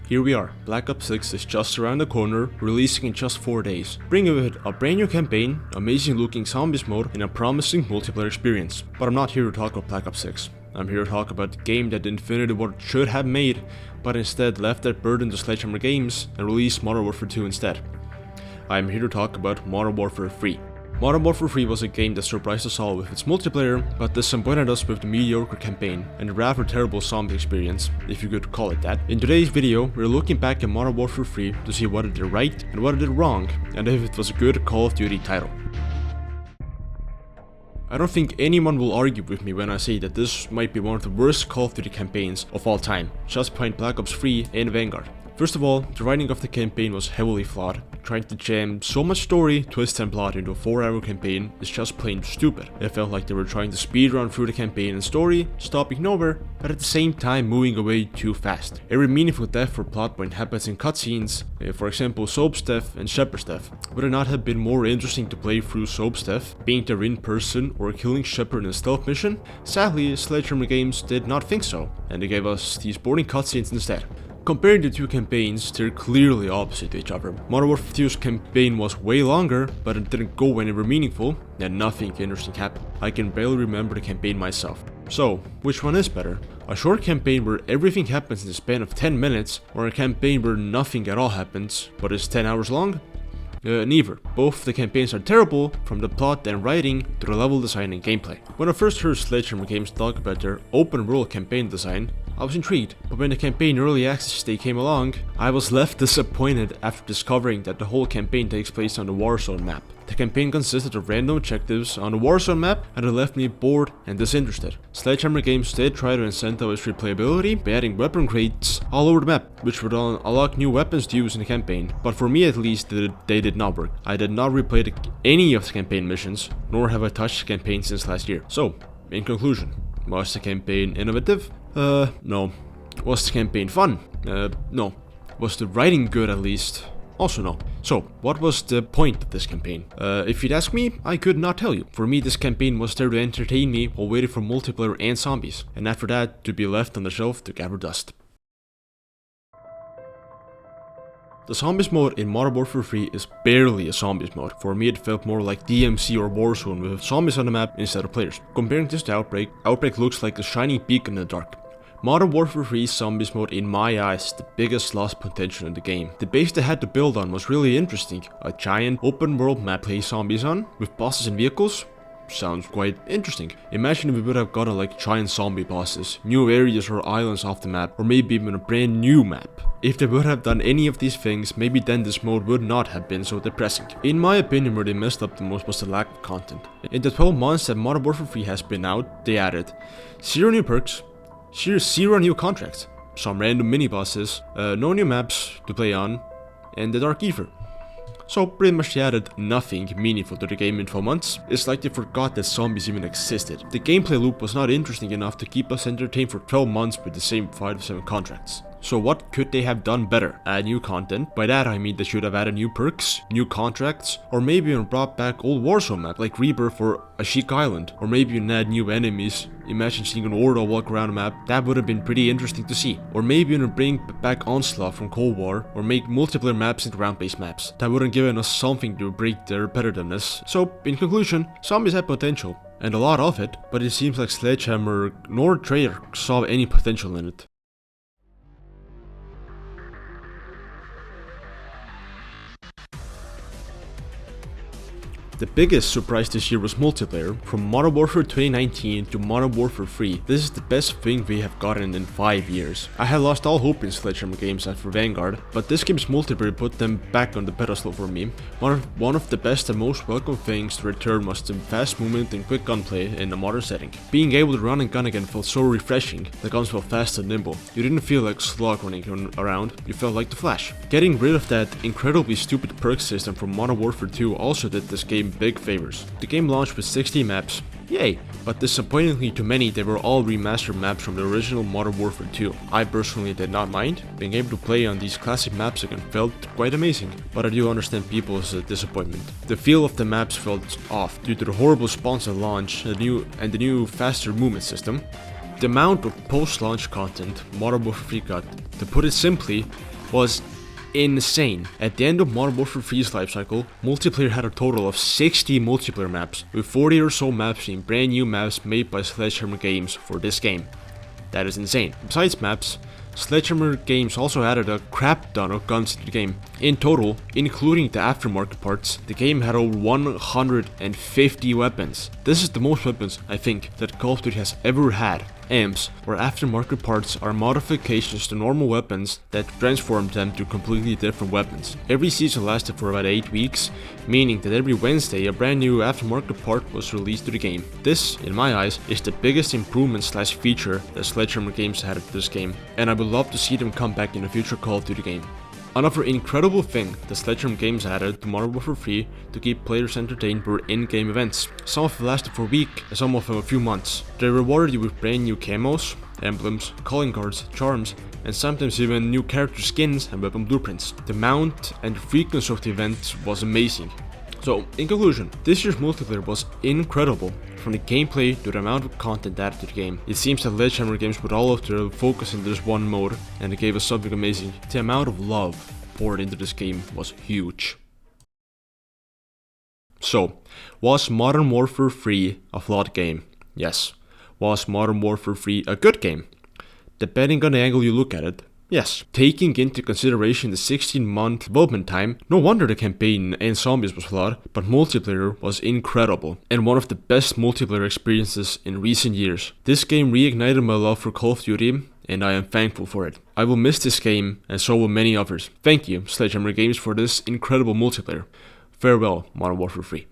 Here we are, Black Ops 6 is just around the corner, releasing in just 4 days, bringing with it a brand new campaign, amazing looking zombies mode, and a promising multiplayer experience. But I'm not here to talk about Black Ops 6. I'm here to talk about the game that Infinity Ward should have made, but instead left that burden to Sledgehammer Games and released Modern Warfare 2 instead. I'm here to talk about Modern Warfare 3. Modern Warfare 3 was a game that surprised us all with its multiplayer, but disappointed us with the mediocre campaign and a rather terrible zombie experience, if you could call it that. In today's video, we're looking back at Modern Warfare 3 to see what it did right and what it did wrong, and if it was a good Call of Duty title. I don't think anyone will argue with me when I say that this might be one of the worst Call of Duty campaigns of all time, just behind Black Ops 3 and Vanguard. First of all, the writing of the campaign was heavily flawed. Trying to jam so much story, twist and plot into a 4-hour campaign is just plain stupid. It felt like they were trying to speedrun through the campaign and story, stopping nowhere, but at the same time moving away too fast. Every meaningful death or plot point happens in cutscenes, for example Soap's death and Shepard's death. Would it not have been more interesting to play through Soap's death, being there in person, or killing Shepard in a stealth mission? Sadly, Sledgehammer Games did not think so, and they gave us these boring cutscenes instead. Comparing the two campaigns, they're clearly opposite to each other. Modern Warfare 2's campaign was way longer, but it didn't go anywhere meaningful, and nothing interesting happened. I can barely remember the campaign myself. So, which one is better? A short campaign where everything happens in the span of 10 minutes, or a campaign where nothing at all happens, but is 10 hours long? Neither. Both the campaigns are terrible, from the plot and writing to the level design and gameplay. When I first heard Sledgehammer Games talk about their open world campaign design, I was intrigued, but when the campaign early access day came along, I was left disappointed after discovering that the whole campaign takes place on the Warzone map. The campaign consisted of random objectives on the Warzone map, and it left me bored and disinterested. Sledgehammer Games did try to incentivize replayability by adding weapon crates all over the map, which would unlock new weapons to use in the campaign, but for me at least they did not work. I did not replay any of the campaign missions, nor have I touched the campaign since last year. So, in conclusion, was the campaign innovative? No. Was the campaign fun? No. Was the writing good at least? Also no. So, what was the point of this campaign? If you'd ask me, I could not tell you. For me, this campaign was there to entertain me while waiting for multiplayer and zombies, and after that, to be left on the shelf to gather dust. The Zombies mode in Modern Warfare 3 is barely a Zombies mode. For me it felt more like DMC or Warzone with zombies on the map instead of players. Comparing this to Outbreak, Outbreak looks like a shiny beacon in the dark. Modern Warfare 3's Zombies mode in my eyes is the biggest lost potential in the game. The base they had to build on was really interesting. A giant open world map to play zombies on, with bosses and vehicles? Sounds quite interesting. Imagine if we would have gotten like giant zombie bosses, new areas or islands off the map, or maybe even a brand new map. If they would have done any of these things, maybe then this mode would not have been so depressing. In my opinion, where they messed up the most was the lack of content. In the 12 months that Modern Warfare 3 has been out, they added 0 new perks, 0 new contracts, some random mini bosses, no new maps to play on, and the Dark Ether. So pretty much they added nothing meaningful to the game in 12 months. It's like they forgot that zombies even existed. The gameplay loop was not interesting enough to keep us entertained for 12 months with the same 5 to 7 contracts. So what could they have done better? Add new content. By that I mean they should have added new perks, new contracts, or maybe even brought back old Warzone map like Rebirth or Ashik Island, or maybe even add new enemies. Imagine seeing an Ordo walk around a map, that would have been pretty interesting to see. Or maybe even bring back Onslaught from Cold War, or make multiplayer maps into round-based maps. That would have given us something to break their repetitiveness. So, in conclusion, zombies have potential, and a lot of it, but it seems like Sledgehammer nor Treyarch saw any potential in it. The biggest surprise this year was multiplayer. From Modern Warfare 2019 to Modern Warfare 3, this is the best thing we have gotten in 5 years. I had lost all hope in Sledgehammer Games after Vanguard, but this game's multiplayer put them back on the pedestal for me. One of the best and most welcome things to return was the fast movement and quick gunplay in a modern setting. Being able to run and gun again felt so refreshing. The guns felt fast and nimble. You didn't feel like Slug running around, you felt like the Flash. Getting rid of that incredibly stupid perk system from Modern Warfare 2 also did this game big favors. The game launched with 60 maps, yay, but disappointingly to many they were all remastered maps from the original Modern Warfare 2. I personally did not mind. Being able to play on these classic maps again felt quite amazing, but I do understand people's disappointment. The feel of the maps felt off due to the horrible spawns at launch and the new faster movement system. The amount of post-launch content Modern Warfare 3 got, to put it simply, was insane. At the end of Modern Warfare 3's lifecycle, multiplayer had a total of 60 multiplayer maps, with 40 or so maps being brand new maps made by Sledgehammer Games for this game. That is insane. Besides maps, Sledgehammer Games also added a crap ton of guns to the game. In total, including the aftermarket parts, the game had over 150 weapons. This is the most weapons, I think, that Call of Duty has ever had. AMPs, where aftermarket parts are modifications to normal weapons that transform them to completely different weapons. Every season lasted for about 8 weeks, meaning that every Wednesday a brand new aftermarket part was released to the game. This, in my eyes, is the biggest improvement slash feature that Sledgehammer Games had to this game, and I would love to see them come back in a future Call of Duty game. Another incredible thing that Sledgehammer Games added to Modern Warfare 3 to keep players entertained were in-game events. Some of them lasted for a week, and some of them a few months. They rewarded you with brand new camos, emblems, calling cards, charms, and sometimes even new character skins and weapon blueprints. The amount and the frequency of the events was amazing. So, in conclusion, this year's multiplayer was incredible. From the gameplay to the amount of content added to the game. It seems that Sledgehammer Games put all of their focus into this one mode, and it gave us something amazing. The amount of love poured into this game was huge. So, was Modern Warfare 3 a flawed game? Yes. Was Modern Warfare 3 a good game? Depending on the angle you look at it, yes. Taking into consideration the 16-month development time, no wonder the campaign and zombies was flawed, but multiplayer was incredible, and one of the best multiplayer experiences in recent years. This game reignited my love for Call of Duty, and I am thankful for it. I will miss this game, and so will many others. Thank you, Sledgehammer Games, for this incredible multiplayer. Farewell, Modern Warfare 3.